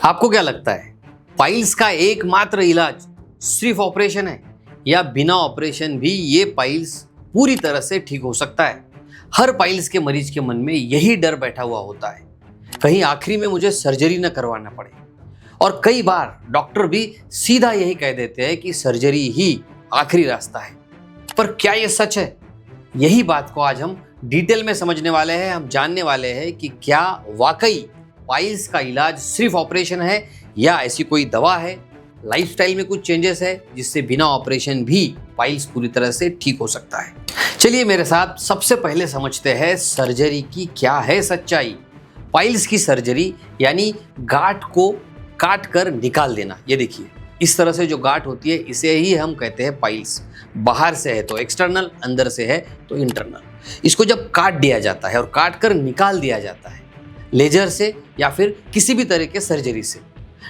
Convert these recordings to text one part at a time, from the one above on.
आपको क्या लगता है, पाइल्स का एकमात्र इलाज सिर्फ ऑपरेशन है या बिना ऑपरेशन भी ये पाइल्स पूरी तरह से ठीक हो सकता है? हर पाइल्स के मरीज के मन में यही डर बैठा हुआ होता है, कहीं आखिरी में मुझे सर्जरी न करवाना पड़े। और कई बार डॉक्टर भी सीधा यही कह देते हैं कि सर्जरी ही आखिरी रास्ता है। पर क्या ये सच है? यही बात को आज हम डिटेल में समझने वाले हैं। हम जानने वाले हैं कि क्या वाकई पाइल्स का इलाज सिर्फ ऑपरेशन है या ऐसी कोई दवा है, लाइफस्टाइल में कुछ चेंजेस है जिससे बिना ऑपरेशन भी पाइल्स पूरी तरह से ठीक हो सकता है। चलिए मेरे साथ सबसे पहले समझते हैं सर्जरी की क्या है सच्चाई। पाइल्स की सर्जरी यानी गांठ को काट कर निकाल देना। ये देखिए, इस तरह से जो गांठ होती है इसे ही हम कहते हैं पाइल्स। बाहर से है तो एक्सटर्नल, अंदर से है तो इंटरनल। इसको जब काट दिया जाता है और काट कर निकाल दिया जाता है लेजर से या फिर किसी भी तरह के सर्जरी से,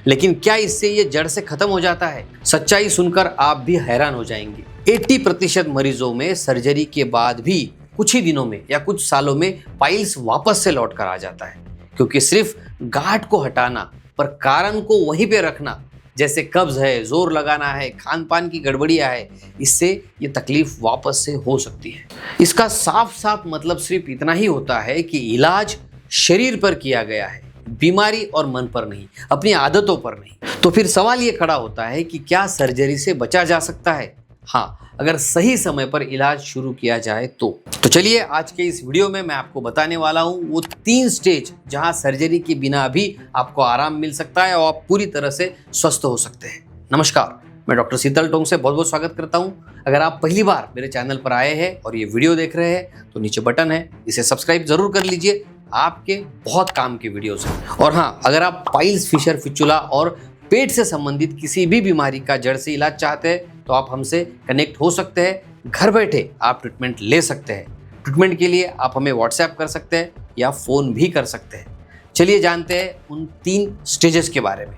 लेकिन क्या इससे ये जड़ से खत्म हो जाता है? सच्चाई सुनकर आप भी हैरान हो जाएंगे। 80% मरीजों में सर्जरी के बाद भी कुछ ही दिनों में या कुछ सालों में पाइल्स वापस से लौट कर आ जाता है, क्योंकि सिर्फ गांठ को हटाना पर कारण को वहीं पे रखना, जैसे कब्ज है, जोर लगाना है, खान पान की गड़बड़ियां है, इससे ये तकलीफ वापस से हो सकती है। इसका साफ साफ मतलब सिर्फ इतना ही होता है कि इलाज शरीर पर किया गया है, बीमारी और मन पर नहीं, अपनी आदतों पर नहीं। तो फिर सवाल ये खड़ा होता है कि क्या सर्जरी से बचा जा सकता है? हाँ, अगर सही समय पर इलाज शुरू किया जाए तो चलिए आज के इस वीडियो में मैं आपको बताने वाला हूँ वो 3 स्टेज जहाँ सर्जरी के बिना भी आपको आराम मिल सकता है और आप पूरी तरह से स्वस्थ हो सकते हैं। नमस्कार, मैं डॉक्टर शीतल टोंग से बहुत बहुत स्वागत करता हूँ। अगर आप पहली बार मेरे चैनल पर आए हैं और ये वीडियो देख रहे हैं तो नीचे बटन है, इसे सब्सक्राइब जरूर कर लीजिए, आपके बहुत काम के वीडियोस हैं। और हाँ, अगर आप पाइल्स, फिशर, फिचुला और पेट से संबंधित किसी भी बीमारी का जड़ से इलाज चाहते हैं तो आप हमसे कनेक्ट हो सकते हैं। घर बैठे आप ट्रीटमेंट ले सकते हैं। ट्रीटमेंट के लिए आप हमें व्हाट्सएप कर सकते हैं या फ़ोन भी कर सकते हैं। चलिए जानते हैं उन 3 स्टेजेस के बारे में।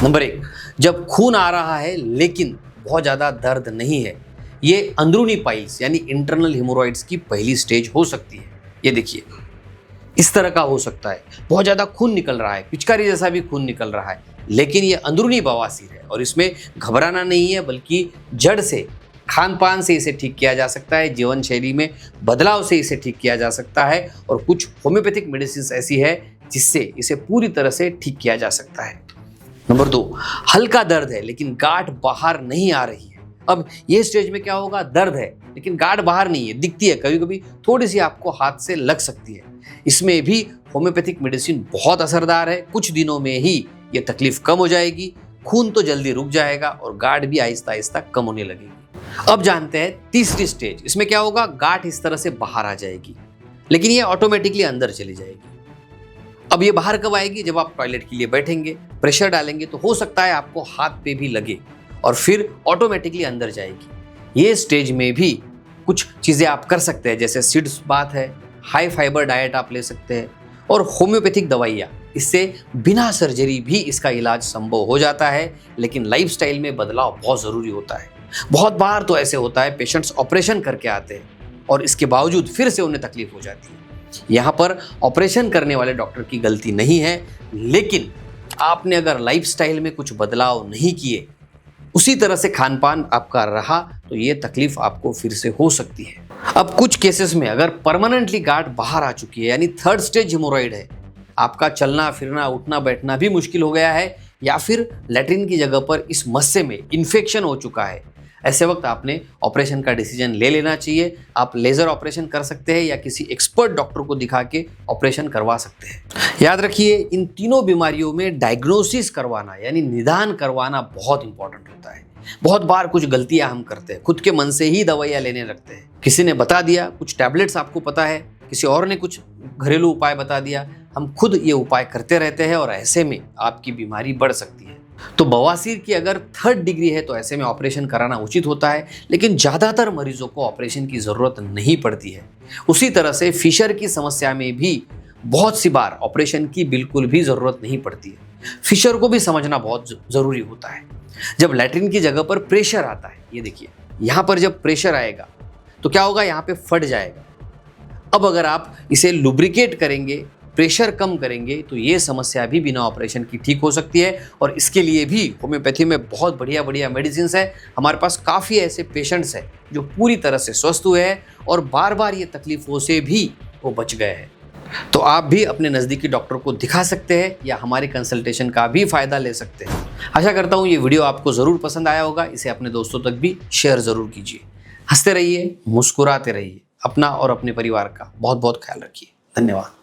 नंबर 1, जब खून आ रहा है लेकिन बहुत ज़्यादा दर्द नहीं है, ये अंदरूनी पाइल्स यानी इंटरनल हिमोरॉइड्स की पहली स्टेज हो सकती है। ये देखिए, इस तरह का हो सकता है, बहुत ज़्यादा खून निकल रहा है, पिचकारी जैसा भी खून निकल रहा है, लेकिन ये अंदरूनी बवासीर है और इसमें घबराना नहीं है, बल्कि जड़ से, खान पान से इसे ठीक किया जा सकता है, जीवन शैली में बदलाव से इसे ठीक किया जा सकता है और कुछ होम्योपैथिक मेडिसिन ऐसी है जिससे इसे पूरी तरह से ठीक किया जा सकता है। नंबर 2, हल्का दर्द है लेकिन गांठ बाहर नहीं आ रही है। अब ये स्टेज में क्या होगा, दर्द है लेकिन गांठ बाहर नहीं है, दिखती है, कभी कभी थोड़ी सी आपको हाथ से लग सकती है। इसमें भी होम्योपैथिक मेडिसिन बहुत असरदार है, कुछ दिनों में ही ये तकलीफ कम हो जाएगी, खून तो जल्दी रुक जाएगा और गांठ भी आहिस्ता आहिस्ता कम होने लगेगी। अब जानते हैं तीसरी स्टेज। इसमें क्या होगा, गांठ इस तरह से बाहर आ जाएगी लेकिन ये ऑटोमेटिकली अंदर चली जाएगी। अब ये बाहर कब आएगी, जब आप टॉयलेट के लिए बैठेंगे, प्रेशर डालेंगे तो हो सकता है आपको हाथ पे भी लगे और फिर ऑटोमेटिकली अंदर जाएगी। ये स्टेज में भी कुछ चीज़ें आप कर सकते हैं, जैसे सीड्स बात है, हाई फाइबर डाइट आप ले सकते हैं और होम्योपैथिक दवाइयाँ। इससे बिना सर्जरी भी इसका इलाज संभव हो जाता है, लेकिन लाइफस्टाइल में बदलाव बहुत ज़रूरी होता है। बहुत बार तो ऐसे होता है, पेशेंट्स ऑपरेशन करके आते हैं और इसके बावजूद फिर से उन्हें तकलीफ हो जाती है। यहाँ पर ऑपरेशन करने वाले डॉक्टर की गलती नहीं है, लेकिन आपने अगर लाइफस्टाइल में कुछ बदलाव नहीं किए, उसी तरह से खान पान आपका रहा, तो ये तकलीफ आपको फिर से हो सकती है। अब कुछ केसेस में अगर परमानेंटली गांठ बाहर आ चुकी है यानी 3rd स्टेज हिमोरॉइड है, आपका चलना फिरना उठना बैठना भी मुश्किल हो गया है या फिर लैट्रिन की जगह पर इस मस्से में इन्फेक्शन हो चुका है, ऐसे वक्त आपने ऑपरेशन का डिसीजन ले लेना चाहिए। आप लेज़र ऑपरेशन कर सकते हैं या किसी एक्सपर्ट डॉक्टर को दिखा के ऑपरेशन करवा सकते हैं। याद रखिए, इन तीनों बीमारियों में डायग्नोसिस करवाना यानी निदान करवाना बहुत इंपॉर्टेंट होता है। बहुत बार कुछ गलतियां हम करते हैं, खुद के मन से ही दवाइयाँ लेने लगते हैं। किसी ने बता दिया, कुछ टैबलेट्स आपको पता है, किसी और ने कुछ घरेलू उपाय बता दिया, हम खुद ये उपाय करते रहते हैं और ऐसे में आपकी बीमारी बढ़ सकती है। तो बवासीर की अगर 3rd डिग्री है तो ऐसे में ऑपरेशन कराना उचित होता है, लेकिन ज़्यादातर मरीजों को ऑपरेशन की ज़रूरत नहीं पड़ती है। उसी तरह से फिशर की समस्या में भी बहुत सी बार ऑपरेशन की बिल्कुल भी ज़रूरत नहीं पड़ती है। फिशर को भी समझना बहुत ज़रूरी होता है। जब लैट्रिन की जगह पर प्रेशर आता है, ये देखिए, यहाँ पर जब प्रेशर आएगा तो क्या होगा, यहाँ पे फट जाएगा। अब अगर आप इसे लुब्रिकेट करेंगे प्रेशर कम करेंगे तो ये समस्या भी बिना ऑपरेशन की ठीक हो सकती है। और इसके लिए भी होम्योपैथी में बहुत बढ़िया बढ़िया मेडिसिन है। हमारे पास काफ़ी ऐसे पेशेंट्स हैं जो पूरी तरह से स्वस्थ हुए हैं और बार बार ये तकलीफ़ों से भी वो बच गए हैं। तो आप भी अपने नज़दीकी डॉक्टर को दिखा सकते हैं या हमारे कंसल्टेशन का भी फ़ायदा ले सकते हैं। आशा करता हूँ ये वीडियो आपको ज़रूर पसंद आया होगा। इसे अपने दोस्तों तक भी शेयर ज़रूर कीजिए। हंसते रहिए, मुस्कुराते रहिए, अपना और अपने परिवार का बहुत बहुत ख्याल रखिए। धन्यवाद।